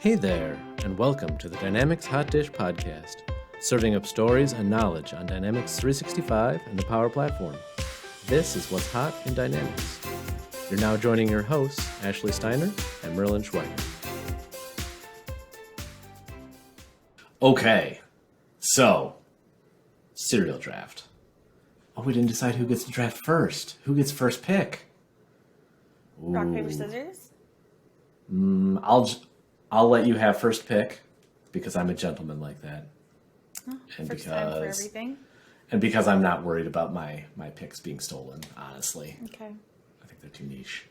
Hey there, and welcome to the Dynamics Hotdish podcast, serving up stories and knowledge on Dynamics 365 and the Power Platform. This is what's hot in Dynamics. You're now joining your hosts, Ashley Steiner and Merlin Schweiger. Okay, so, cereal draft. Oh, we didn't decide who gets to draft first. Who gets first pick? Ooh. Rock, paper, scissors? I'll let you have first pick because I'm a gentleman like that. And first time for everything. And because I'm not worried about my picks being stolen, honestly. Okay. I think they're too niche.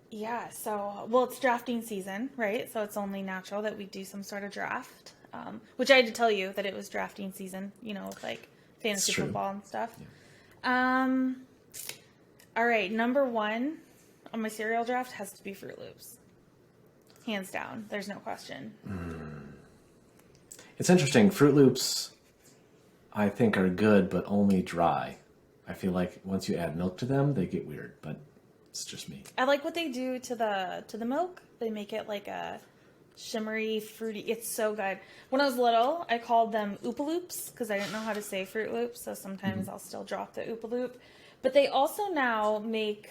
Yeah, so, it's drafting season, right? So it's only natural that we do some sort of draft. Which I had to tell you that it was drafting season, with like fantasy football and stuff. Yeah. All right, number one on my cereal draft has to be Fruit Loops. Hands down. There's no question. It's interesting. Fruit Loops, I think, are good, but only dry. I feel like once you add milk to them, they get weird, but it's just me. I like what they do to the milk. They make it like a shimmery, fruity. It's so good. When I was little, I called them Oopa Loops because I didn't know how to say Fruit Loops, so sometimes I'll still drop the Oopa Loop. But they also now make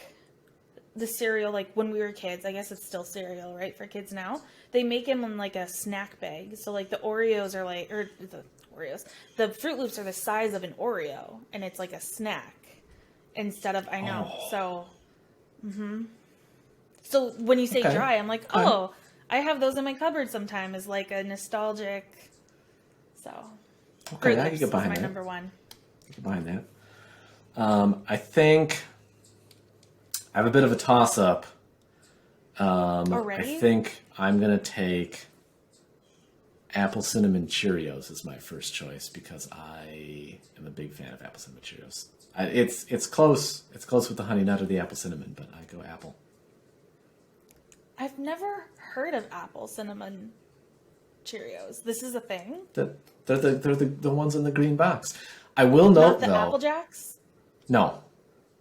the cereal, like when we were kids, I guess it's still cereal, right, for kids now. They make them in like a snack bag. So like the Oreos are like, or the Fruit Loops are the size of an Oreo, and it's like a snack instead of, I know. So, So when you say dry, I'm like, I have those in my cupboard sometime as like a nostalgic, so. Okay, Fruit I Loops can get behind is that. my number one. Get behind that. I think I have a bit of a toss-up. Already? I think I'm going to take Apple Cinnamon Cheerios as my first choice because I am a big fan of Apple Cinnamon Cheerios. It's close. It's close with the Honey Nut or the Apple Cinnamon, but I go Apple. I've never heard of Apple Cinnamon Cheerios. This is a thing? They're the ones in the green box. I will note, Not the though... Apple Jacks? No.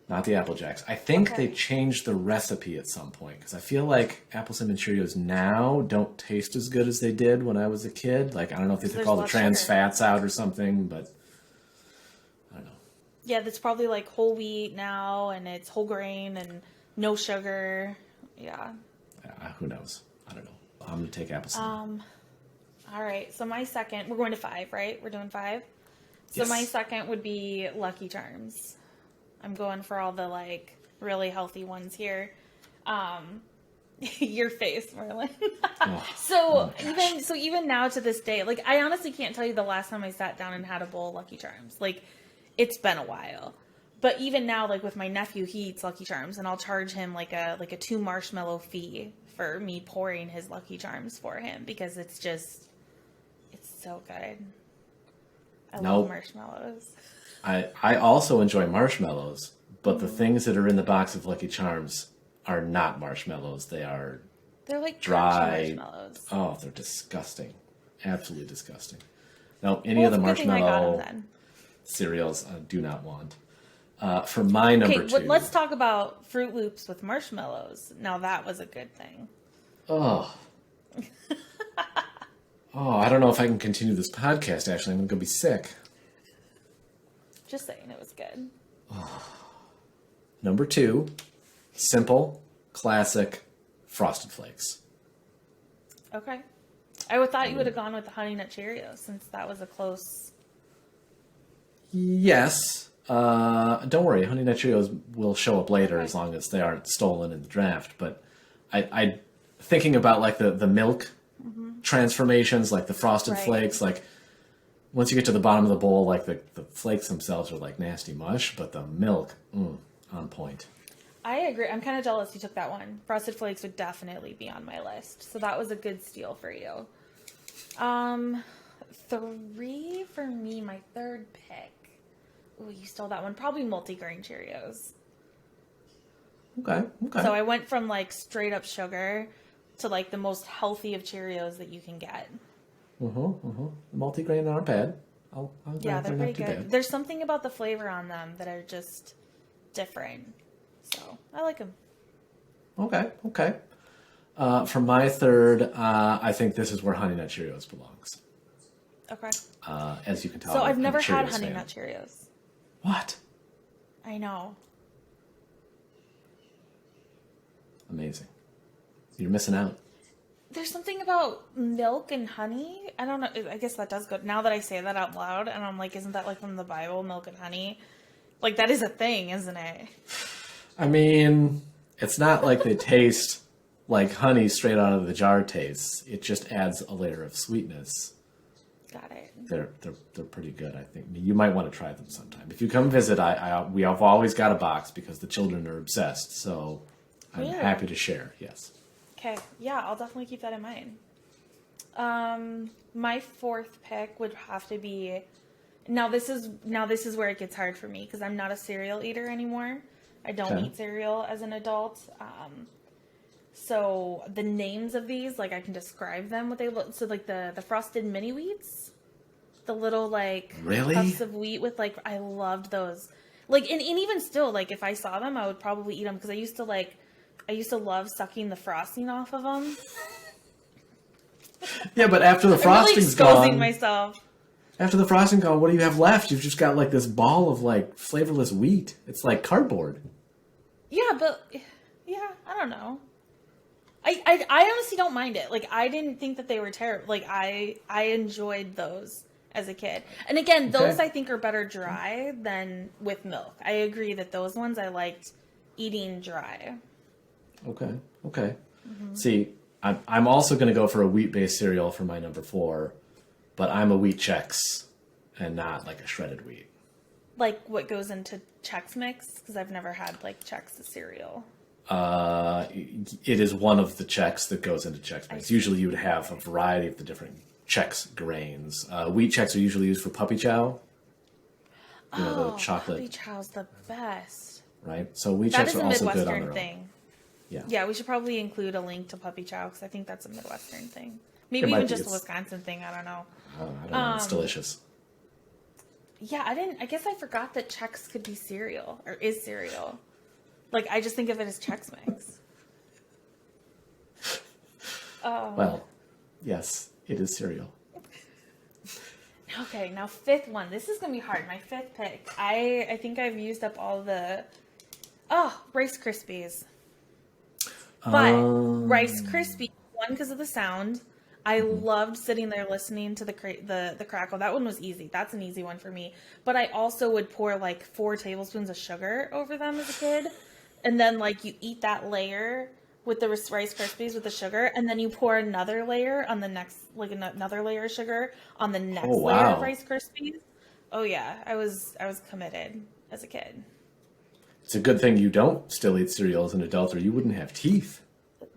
Not the Apple Jacks. I think they changed the recipe at some point because I feel like Apple Cinnamon Cheerios now don't taste as good as they did when I was a kid. Like, I don't know if they took all the trans fats out or something, but I don't know. Yeah, that's probably like whole wheat now, and it's whole grain and no sugar. Yeah. Who knows? I don't know. I'm going to take Apple Cinnamon. All right. So my second, we're going to 5, right? We're doing 5? So Yes. My second would be Lucky Charms. I'm going for all the like really healthy ones here. Your face, Merlin. Even now to this day, like I honestly can't tell you the last time I sat down and had a bowl of Lucky Charms. Like it's been a while. But even now, like with my nephew, he eats Lucky Charms, and I'll charge him like a 2 marshmallow fee for me pouring his Lucky Charms for him because it's so good. I love marshmallows. I also enjoy marshmallows, but the things that are in the box of Lucky Charms are not marshmallows. They're like dry marshmallows. Oh, they're disgusting. Absolutely disgusting. No, any of the marshmallow cereals I do not want. For my number 2. Let's talk about Fruit Loops with marshmallows. Now that was a good thing. Oh, I don't know if I can continue this podcast, Ashley. I'm going to go be sick. Just saying, it was good. Number 2, simple, classic, Frosted Flakes. Okay. I thought you would have gone with the Honey Nut Cheerios since that was a close... Yes. Don't worry, Honey Nut Cheerios will show up later as long as they aren't stolen in the draft. But I thinking about like the milk transformations, like the Frosted Flakes, like once you get to the bottom of the bowl, like the flakes themselves are like nasty mush, but the milk, on point. I agree. I'm kind of jealous you took that one. Frosted Flakes would definitely be on my list. So that was a good steal for you. 3 for me, my third pick. Ooh, you stole that one. Probably multigrain Cheerios. Okay. So I went from like straight up sugar to like the most healthy of Cheerios that you can get. Multigrain aren't bad. They're pretty good. Bad. There's something about the flavor on them that are just different. So I like them. Okay. For my third, I think this is where Honey Nut Cheerios belongs. Okay. As you can tell, So I'm I've a never had Cheerios Honey fan. Nut Cheerios. What? I know. Amazing. You're missing out. There's something about milk and honey. I don't know. I guess that does go. Now that I say that out loud, and I'm like, isn't that like from the Bible, milk and honey? Like, that is a thing, isn't it? I mean, it's not like they taste like honey straight out of the jar tastes. It just adds a layer of sweetness. Got it. They're pretty good, I think. You might want to try them sometime. If you come visit, we have always got a box because the children are obsessed. So I'm Really? happy to share. Yes. Okay. Yeah, I'll definitely keep that in mind. My fourth pick would have to be. Now this is where it gets hard for me because I'm not a cereal eater anymore. I don't Okay. eat cereal as an adult. So the names of these, like I can describe them, what they look. So like the frosted mini wheats, the little like Really? puffs of wheat with like, I loved those. Like, and even still, like if I saw them, I would probably eat them because I used to love sucking the frosting off of them. Yeah, but after the I'm really frosting's exposing gone, myself. after the frosting gone, what do you have left? You've just got like this ball of like flavorless wheat. It's like cardboard. Yeah, but yeah, I don't know. I honestly don't mind it. Like, I didn't think that they were terrible. Like, I enjoyed those as a kid. And again, those Okay. I think are better dry than with milk. I agree that those ones I liked eating dry. Okay. Okay. See, I'm also going to go for a wheat-based cereal for my number 4, but I'm a wheat Chex and not like a shredded wheat. Like what goes into Chex Mix, because I've never had like Chex cereal. It is one of the Chex that goes into Chex Mix. Usually you would have a variety of the different Chex grains. Wheat Chex are usually used for puppy chow. You know, the chocolate, Puppy Chow's the best. right? So wheat That Chex is are a also good on Midwestern their own. thing. Yeah. Yeah, we should probably include a link to Puppy Chow because I think that's a Midwestern thing. Maybe It might even be. just a It's- Wisconsin thing. I don't know. I don't know. It's delicious. Yeah, I guess I forgot that Chex could be cereal or is cereal. Like, I just think of it as Chex Mix. Well, yes, it is cereal. Okay, now fifth one. This is gonna be hard. My fifth pick. I think I've used up all the. Oh, Rice Krispies. But Rice Krispies, one because of the sound. I loved sitting there listening to the crackle. That one was easy. That's an easy one for me. But I also would pour like 4 tablespoons of sugar over them as a kid, and then like you eat that layer with the Rice Krispies with the sugar, and then you pour another layer on the next, like another layer of sugar on the next Oh, layer of wow. Rice Krispies. Oh yeah, I was committed as a kid. It's a good thing you don't still eat cereal as an adult, or you wouldn't have teeth.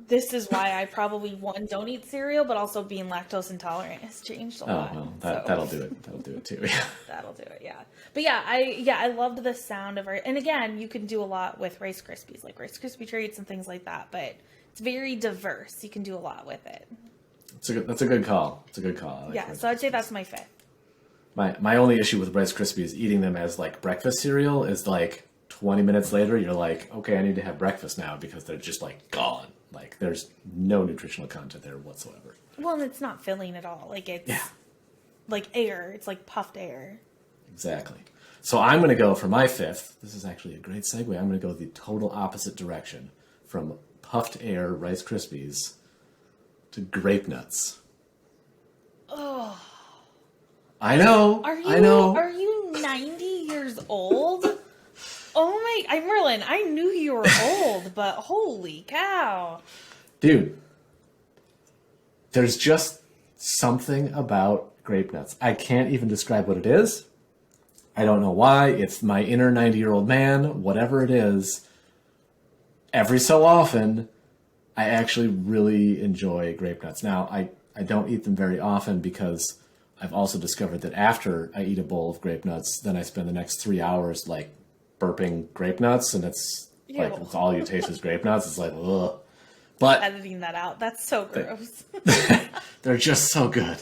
This is why I probably don't eat cereal, but also being lactose intolerant has changed a Oh, lot. well, so that'll do it. That'll do it too. Yeah. that'll do it. Yeah, but yeah, I loved the sound of it. And again, you can do a lot with Rice Krispies, like Rice Krispie treats and things like that. But it's very diverse. You can do a lot with it. That's a good call. It's a good call. I like Yeah, Rice so I'd say Krispies. that's my fifth. My only issue with Rice Krispies eating them as like breakfast cereal is like 20 minutes later you're like, okay, I need to have breakfast now because they're just like gone. Like there's no nutritional content there whatsoever. Well, and it's not filling at all. Like it's Yeah. like air. It's like puffed air. Exactly. So I'm going to go for my fifth. This is actually a great segue. I'm going to go the total opposite direction from puffed air Rice Krispies to grape nuts. Oh, I know. I know. Are you 90 years old? Oh my! I'm Merlin. I knew you were old, but holy cow! Dude, there's just something about grape nuts. I can't even describe what it is. I don't know why. It's my inner 90-year-old man, whatever it is. Every so often, I actually really enjoy grape nuts. Now, I don't eat them very often because I've also discovered that after I eat a bowl of grape nuts, then I spend the next 3 hours like burping grape nuts, and it's like Ew. it's all you taste is grape nuts. It's like, ugh. But Editing that out. That's so gross. they're just so good.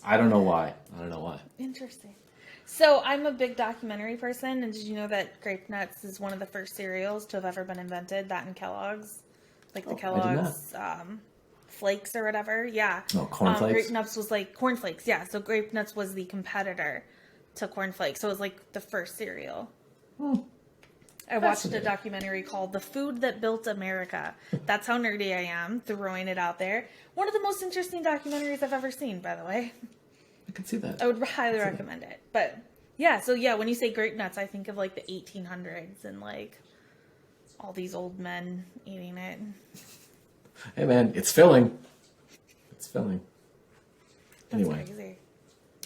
I don't know why. Interesting. So I'm a big documentary person, and did you know that grape nuts is one of the first cereals to have ever been invented? That and Kellogg's, like the I did not. Kellogg's flakes or whatever. Yeah. Oh, cornflakes? Grape nuts was like cornflakes. Yeah. So grape nuts was the competitor to cornflakes. So it was like the first cereal. I watched a documentary called The Food That Built America. That's how nerdy I am, throwing it out there. One of the most interesting documentaries I've ever seen, by the way. I can see that. I would highly recommend it. But yeah, so yeah, when you say grape nuts, I think of like the 1800s and like all these old men eating it. Hey man, it's filling. It's filling. That's Anyway. crazy.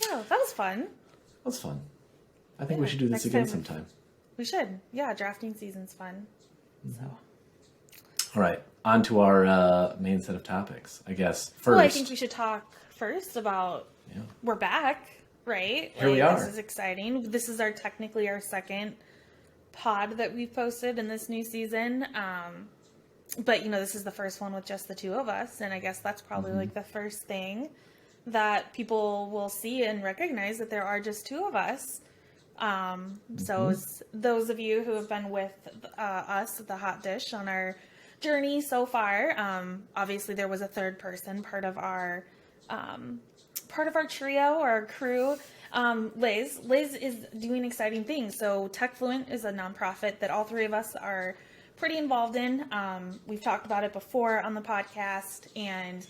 Yeah, that was fun. That's fun. I think we should do this next again time. sometime. We should. Yeah, drafting season's fun. So. All right, on to our main set of topics. I guess first. Well, I think we should talk first about we're back, right? Here we are. This is exciting. This is technically our second pod that we've posted in this new season. But this is the first one with just the two of us, and I guess that's probably like the first thing that people will see and recognize that there are just two of us. So those of you who have been with us at the Hotdish on our journey so far, obviously there was a third person, part of our trio or our crew. Liz is doing exciting things. So TechFluent is a nonprofit that all three of us are pretty involved in. We've talked about it before on the podcast, and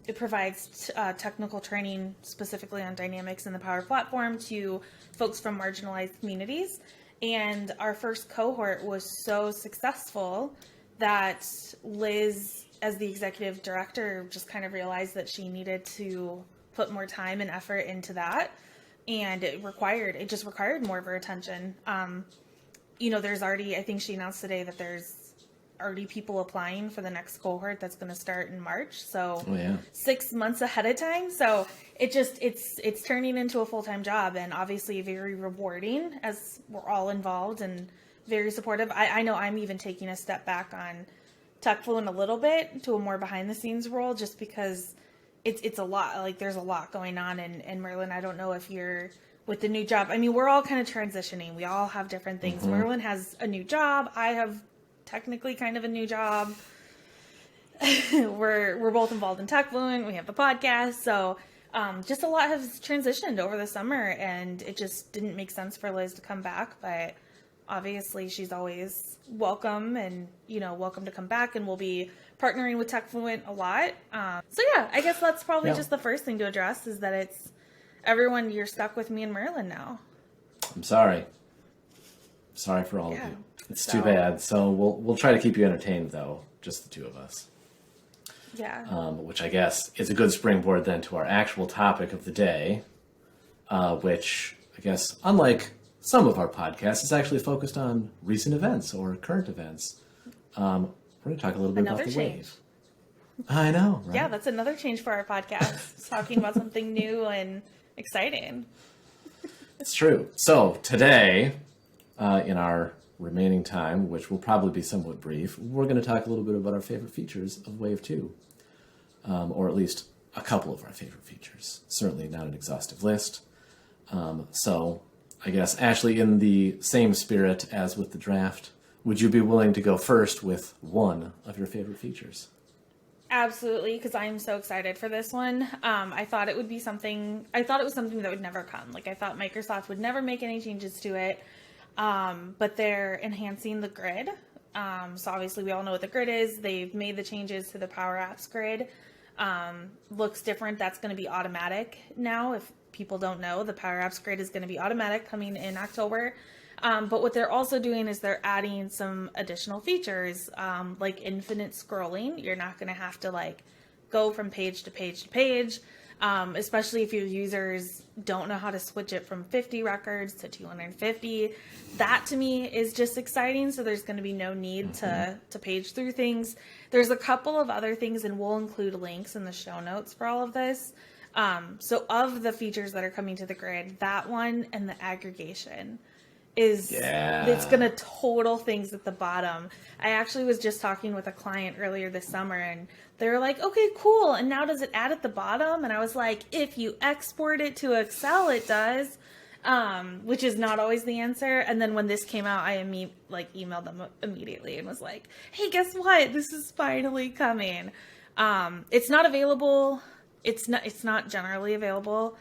it provides technical training specifically on Dynamics and the Power Platform to folks from marginalized communities. And our first cohort was so successful that Liz, as the executive director, just kind of realized that she needed to put more time and effort into that. And it just required more of her attention. There's already, I think she announced today that there's already people applying for the next cohort that's going to start in March. So 6 months ahead of time. So it's turning into a full-time job, and obviously very rewarding as we're all involved and very supportive. I know I'm even taking a step back on TechFluent a little bit to a more behind the scenes role, just because it's a lot, like there's a lot going on. And Merlin, I don't know if you're with the new job. I mean, we're all kind of transitioning. We all have different things. Merlin has a new job. I have technically kind of a new job. We're both involved in TechFluent. We have the podcast. So just a lot has transitioned over the summer, and it just didn't make sense for Liz to come back. But obviously she's always welcome, and welcome to come back, and we'll be partnering with TechFluent a lot. So yeah, I guess that's probably just the first thing to address, is that it's everyone, you're stuck with me and Merlin now. I'm sorry for all of you. It's too bad. So we'll try to keep you entertained, though, just the two of us. Yeah. Which I guess is a good springboard then to our actual topic of the day, which I guess, unlike some of our podcasts, is actually focused on recent events or current events. We're going to talk a little bit about the wave. I know, right? Yeah, that's another change for our podcast. Talking about something new and exciting. It's true. So today, in our remaining time, which will probably be somewhat brief, we're going to talk a little bit about our favorite features of Wave 2. Or at least a couple of our favorite features. Certainly not an exhaustive list. So I guess, Ashley, in the same spirit as with the draft, would you be willing to go first with one of your favorite features? Absolutely, because I am so excited for this one. I thought it was something that would never come. Like, I thought Microsoft would never make any changes to it. But they're enhancing the grid. So obviously we all know what the grid is. They've made the changes to the Powerapps Grid. Looks different. That's going to be automatic now. If people don't know, the Powerapps Grid is going to be automatic coming in October. But what they're also doing is they're adding some additional features, like infinite scrolling. You're not going to have to go from page to page to page, especially if your users don't know how to switch it from 50 records to 250. That to me is just exciting. So there's going to be no need to page through things. There's a couple of other things, and we'll include links in the show notes for all of this. So of the features that are coming to the grid, that one and the aggregation it's going to total things at the bottom. I actually was just talking with a client earlier this summer, and they were like, okay, cool. And now does it add at the bottom? And I was like, if you export it to Excel, it does, which is not always the answer. And then when this came out, I emailed them immediately and was like, hey, guess what? This is finally coming. It's not available. It's not generally available.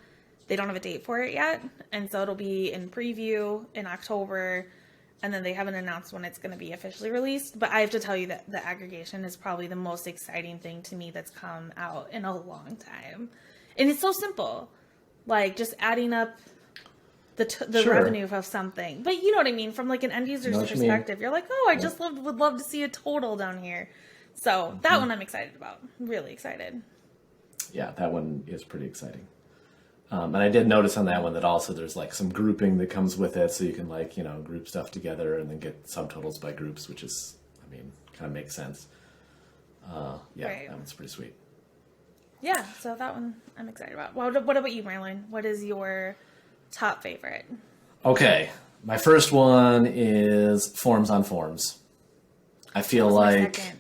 They don't have a date for it yet, and so it'll be in preview in October, and then they haven't announced when it's going to be officially released. But I have to tell you that the aggregation is probably the most exciting thing to me that's come out in a long time, and it's so simple, like just adding up the Sure. revenue of something. But you know what I mean, from like an end user's Know what you mean. perspective, you're like, oh, I just would love to see a total down here. So that one I'm excited about. Really excited. Yeah, that one is pretty exciting. And I did notice on that one that also there's like some grouping that comes with it, so you can like, group stuff together and then get subtotals by groups, which is, kind of makes sense. Yeah, Right. that one's pretty sweet. Yeah, so that one I'm excited about. What about you, Merlin? What is your top favorite? Okay, my first one is Forms on Forms. I feel That was my like second.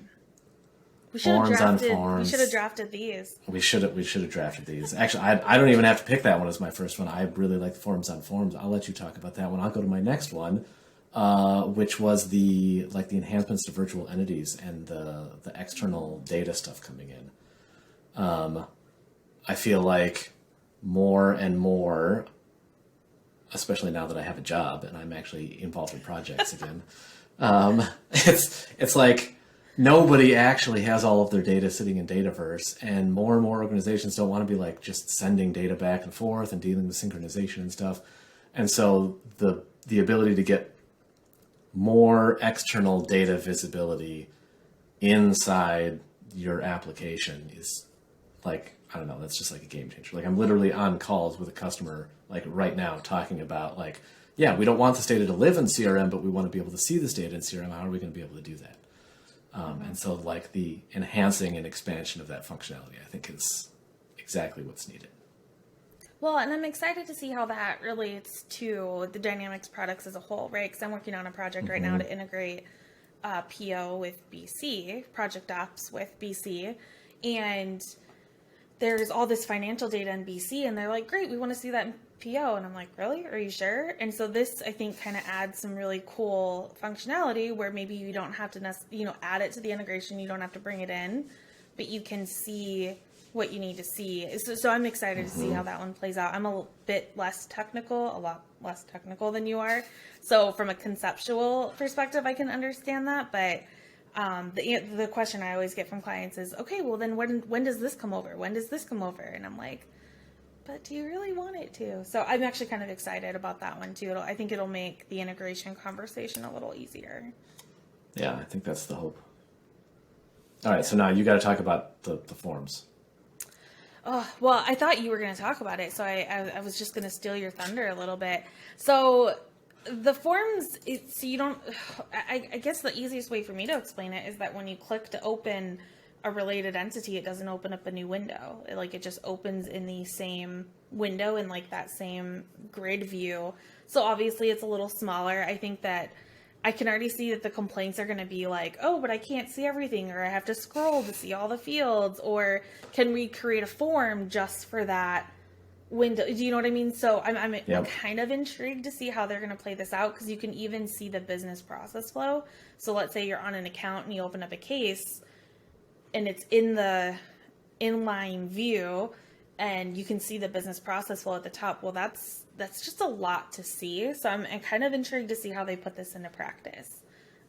We should have Forms on drafted. We Forms. should have drafted these. we should have drafted these. Actually, I don't even have to pick that one as my first one. I really like the Forms on Forms. I'll let you talk about that one. I'll go to my next one, which was the enhancements to virtual entities and the external data stuff coming in. I feel like more and more, especially now that I have a job and I'm actually involved in projects again, it's like nobody actually has all of their data sitting in Dataverse, and more organizations don't want to be like just sending data back and forth and dealing with synchronization and stuff. And so the ability to get more external data visibility inside your application is like, I don't know, that's just like a game changer. Like I'm literally on calls with a customer like right now talking about like, yeah, we don't want this data to live in CRM, but we want to be able to see this data in CRM. How are we going to be able to do that? And so like the enhancing and expansion of that functionality, I think is exactly what's needed. Well, and I'm excited to see how that relates to the Dynamics products as a whole, right? Because I'm working on a project right now to integrate PO with BC, Project Ops with BC, and there's all this financial data in BC, and they're like, great, we want to see that in PO. And I'm like, really? Are you sure? And so this, I think, kind of adds some really cool functionality where maybe you don't have to, add it to the integration. You don't have to bring it in, but you can see what you need to see. So I'm excited to see how that one plays out. I'm a lot less technical than you are. So from a conceptual perspective, I can understand that, but the question I always get from clients is, okay, well then when does this come over? When does this come over? And I'm like, but do you really want it to? So I'm actually kind of excited about that one too. I think it'll make the integration conversation a little easier. Yeah, I think that's the hope. All right, so now you got to talk about the forms. Oh, well, I thought you were going to talk about it, so I was just going to steal your thunder a little bit. So the forms, so you don't, I guess the easiest way for me to explain it is that when you click to open a related entity, it doesn't open up a new window. It just opens in the same window in like that same grid view. So obviously it's a little smaller. I think that I can already see that the complaints are going to be like, oh, but I can't see everything, or I have to scroll to see all the fields, or can we create a form just for that window? Do you know what I mean? So I'm kind of intrigued to see how they're going to play this out, because you can even see the business process flow. So let's say you're on an account and you open up a case and it's in the inline view and you can see the business process flow at the top. Well, that's just a lot to see. So I'm kind of intrigued to see how they put this into practice.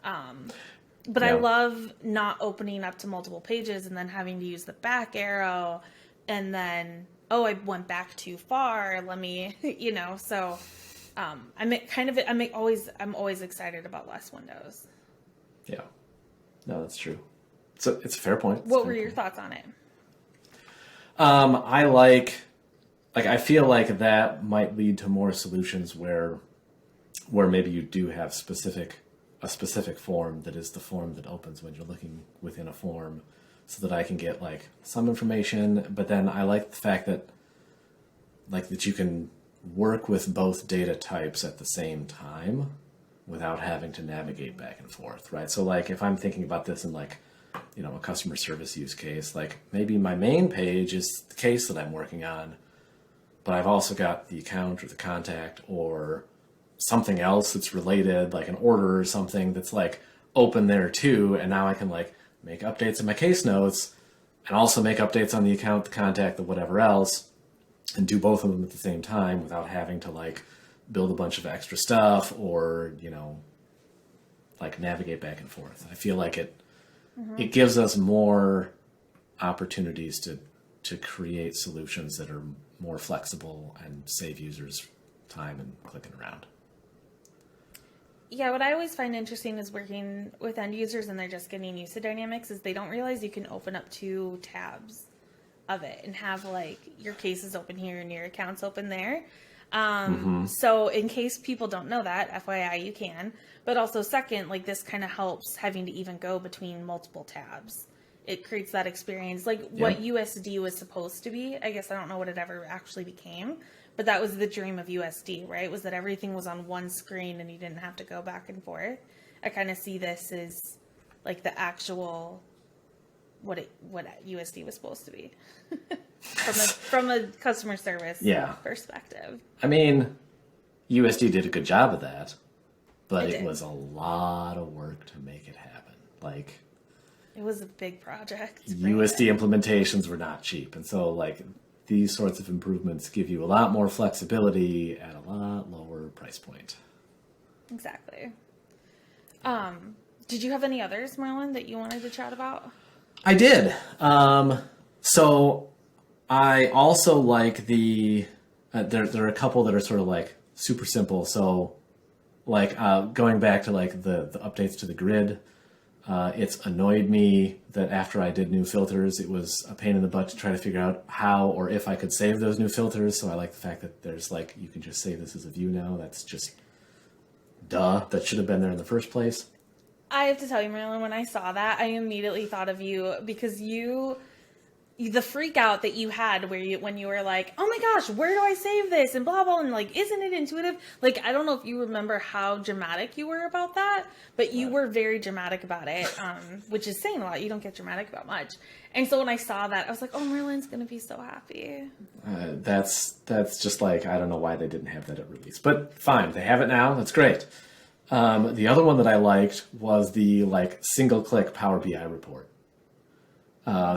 But I love not opening up to multiple pages and then having to use the back arrow and then, oh, I went back too far. Let me, so I'm always excited about less windows. Yeah, no, that's true. So it's a fair point. What were your thoughts on it? I feel like that might lead to more solutions where maybe you do have a specific form that is the form that opens when you're looking within a form, so that I can get like some information. But then I like the fact that that you can work with both data types at the same time without having to navigate back and forth, right? So like if I'm thinking about this in a customer service use case, like maybe my main page is the case that I'm working on, but I've also got the account or the contact or something else that's related, like an order or something that's like open there too. And now I can like make updates in my case notes and also make updates on the account, the contact, the whatever else, and do both of them at the same time without having to like build a bunch of extra stuff or, like navigate back and forth. I feel like it gives us more opportunities to create solutions that are more flexible and save users time and clicking around. Yeah, what I always find interesting is working with end users and they're just getting used to Dynamics is they don't realize you can open up 2 tabs of it and have like your cases open here and your accounts open there. So in case people don't know that, FYI, you can. But also second, like this kind of helps having to even go between multiple tabs. It creates that experience, like what USD was supposed to be. I guess I don't know what it ever actually became, but that was the dream of USD, right? Was that everything was on one screen and you didn't have to go back and forth. I kind of see this as like the actual what USD was supposed to be from a customer service perspective. I mean, USD did a good job of that, but it did. was a lot of work to make it happen. Like, it was a big project. USD implementations were not cheap. And so like these sorts of improvements give you a lot more flexibility at a lot lower price point. Exactly. Did you have any others, Merlin, that you wanted to chat about? I did. So I also like the, there are a couple that are sort of like super simple. So like going back to like the updates to the grid, it's annoyed me that after I did new filters, it was a pain in the butt to try to figure out how or if I could save those new filters. So I like the fact that there's like, you can just save this as a view now. That's just duh. That should have been there in the first place. I have to tell you, Merlin, when I saw that, I immediately thought of you because the freak out that you had when you were like, oh my gosh, where do I save this? And blah, blah, and like, isn't it intuitive? Like, I don't know if you remember how dramatic you were about that, but you were very dramatic about it, which is saying a lot. You don't get dramatic about much. And so when I saw that, I was like, oh, Merlin's going to be so happy. That's just like, I don't know why they didn't have that at release, but fine. They have it now. That's great. The other one that I liked was the like single click Power BI report.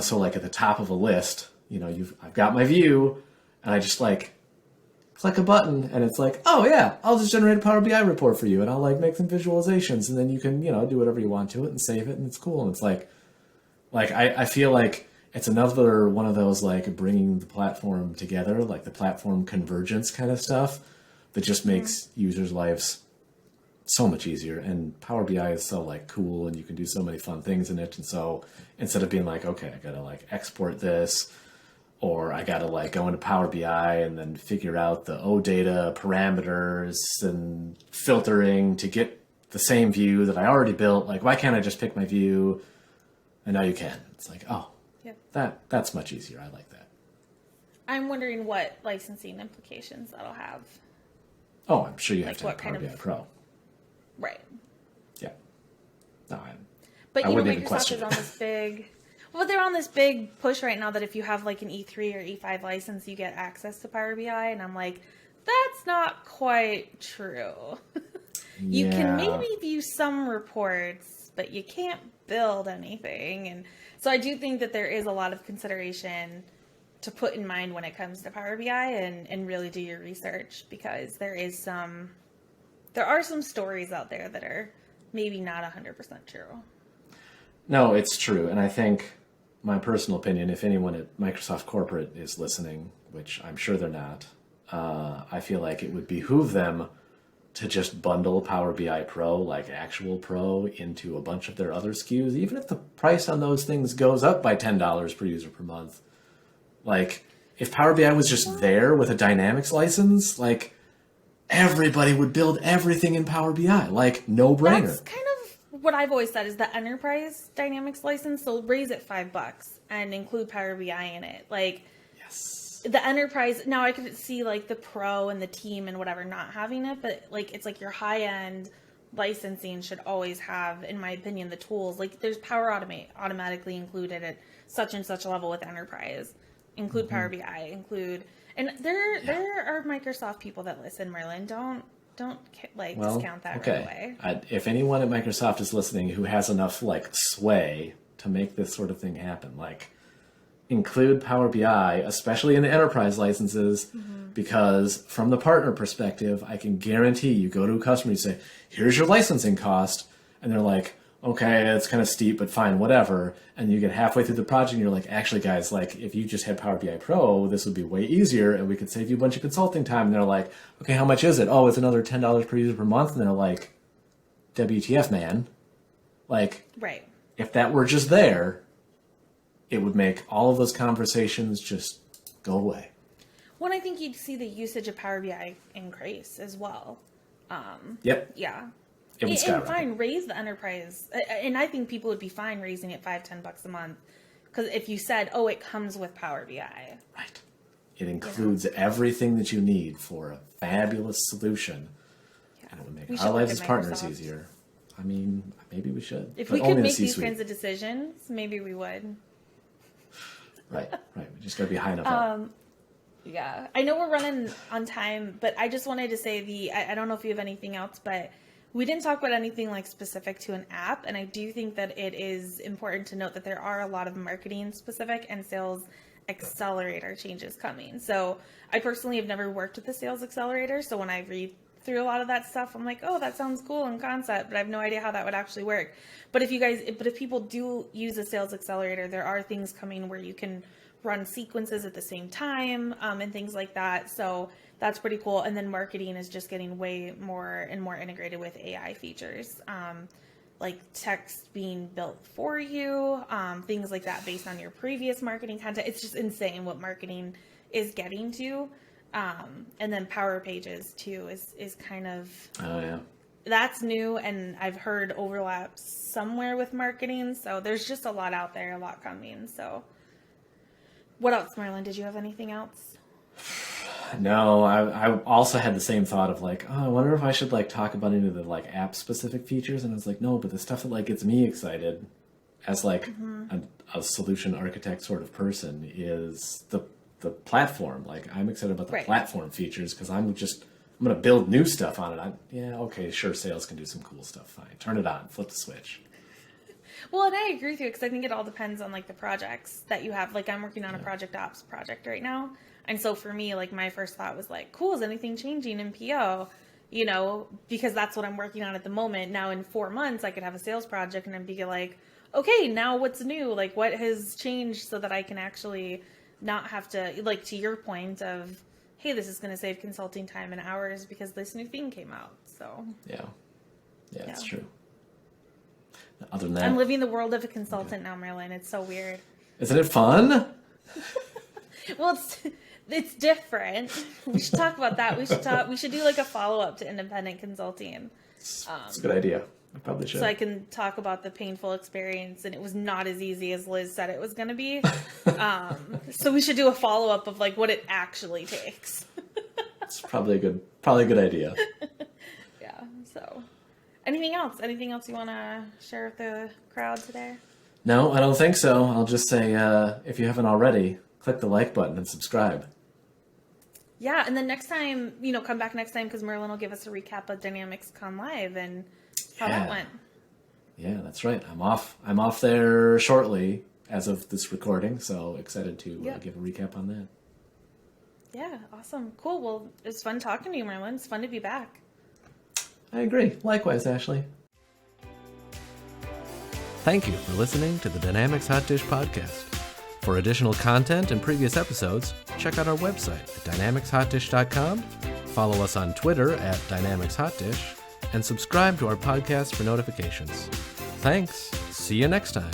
So like at the top of a list, I've got my view and I just like click a button and it's like, oh yeah, I'll just generate a Power BI report for you and I'll like make some visualizations and then you can, do whatever you want to it and save it and it's cool. And it's like I feel like it's another one of those like bringing the platform together, like the platform convergence kind of stuff that just makes users' lives so much easier. And Power BI is so like cool and you can do so many fun things in it. And so instead of being like, okay, I gotta like export this or I gotta like go into Power BI and then figure out the OData parameters and filtering to get the same view that I already built. Like, why can't I just pick my view? And now you can. It's like, oh, that's much easier. I like that. I'm wondering what licensing implications that'll have. Oh, I'm sure you have Like to have what Power kind BI of- Pro. Right. Yeah. No, But I wouldn't even Microsoft question is it. on this big, well, they're on this big push right now that if you have like an E3 or E5 license, you get access to Power BI. And I'm like, that's not quite true. You can maybe view some reports, but you can't build anything. And so I do think that there is a lot of consideration to put in mind when it comes to Power BI and really do your research because there are some stories out there that are maybe not 100% true. No, it's true. And I think my personal opinion, if anyone at Microsoft Corporate is listening, which I'm sure they're not, I feel like it would behoove them to just bundle Power BI Pro, like actual Pro, into a bunch of their other SKUs, even if the price on those things goes up by $10 per user per month. Like, if Power BI was just there with a Dynamics license, like, everybody would build everything in Power BI. Like, no brainer. That's kind of what I've always said is the enterprise Dynamics license, they'll raise it $5 and include Power BI in it. Like, Yes. the enterprise, now I could see like the pro and the team and whatever not having it, but like it's like your high end licensing should always have, in my opinion, the tools. Like there's Power Automate automatically included at such and such a level with enterprise. Include Power BI, include, and there are Microsoft people that listen. Merlin, don't discount that right away. If anyone at Microsoft is listening who has enough like sway to make this sort of thing happen, like include Power BI, especially in the enterprise licenses, because from the partner perspective, I can guarantee you go to a customer, you say, here's your licensing cost. And they're like, okay, it's kind of steep, but fine, whatever. And you get halfway through the project and you're like, actually, guys, like if you just had Power BI Pro, this would be way easier and we could save you a bunch of consulting time. And they're like, okay, how much is it? Oh, it's another $10 per user per month. And they're like, WTF, man. Like, Right. if that were just there, it would make all of those conversations just go away. Well, I think you'd see the usage of Power BI increase as well. Yep. Yeah. It would And skyrocket. fine, raise the enterprise. And I think people would be fine raising it $5-10 a month. Because if you said, oh, it comes with Power BI. Right. It includes everything that you need for a fabulous solution. Yeah. And it would make We our should look lives at as partners Microsoft. easier. I mean, maybe we should. If but we only could in the make these C-suite. kinds of decisions, maybe we would. Right. We just got to be high enough up. Yeah, I know we're running on time, but I just wanted to say I don't know if you have anything else, but we didn't talk about anything like specific to an app. And I do think that it is important to note that there are a lot of marketing specific and sales accelerator changes coming. So I personally have never worked with the sales accelerator. So when I read through a lot of that stuff, I'm like, oh, that sounds cool in concept, but I have no idea how that would actually work. But if people do use a sales accelerator, there are things coming where you can run sequences at the same time and things like that. So that's pretty cool. And then marketing is just getting way more and more integrated with AI features, like text being built for you, things like that based on your previous marketing content. It's just insane what marketing is getting to. And then Power Pages too is kind of, Oh, yeah. that's new, and I've heard overlaps somewhere with marketing. So there's just a lot out there, a lot coming. So what else, Merlin? Did you have anything else? No, I also had the same thought of like, oh, I wonder if I should like talk about any of the like app specific features. And I was like, no, but the stuff that like gets me excited as like a solution architect sort of person is the platform. Like I'm excited about the Right. platform features because I'm going to build new stuff on it. Okay, sure, sales can do some cool stuff. Fine. Turn it on, flip the switch. Well, and I agree with you because I think it all depends on like the projects that you have. Like I'm working on a project ops project right now. And so for me, like my first thought was like, cool, is anything changing in PO? You know, because that's what I'm working on at the moment. Now in 4 months, I could have a sales project and then be like, okay, now what's new? Like what has changed so that I can actually not have to, like to your point of, hey, this is going to save consulting time and hours because this new thing came out. So Yeah, it's Yeah. true. Other than that, I'm living the world of a consultant now, Merlin. It's so weird. isn't it fun? Well, it's different. We should talk about that. We should do like a follow-up to independent consulting. It's a good idea. I probably should. So I can talk about the painful experience, and it was not as easy as Liz said it was going to be. So we should do a follow-up of like what it actually takes. It's probably a good idea. Yeah. So anything else? Anything else you want to share with the crowd today? No, I don't think so. I'll just say, if you haven't already, click the like button and subscribe. Yeah, and then next time, come back next time because Merlin will give us a recap of Dynamics Con Live and how that went. Yeah, that's right. I'm off there shortly as of this recording, so excited to give a recap on that. Yeah, awesome. Cool. Well, it was fun talking to you, Merlin. It's fun to be back. I agree. Likewise, Ashley. Thank you for listening to the Dynamics Hotdish podcast. For additional content and previous episodes, check out our website at dynamicshotdish.com, follow us on Twitter at dynamicshotdish, and subscribe to our podcast for notifications. Thanks. See you next time.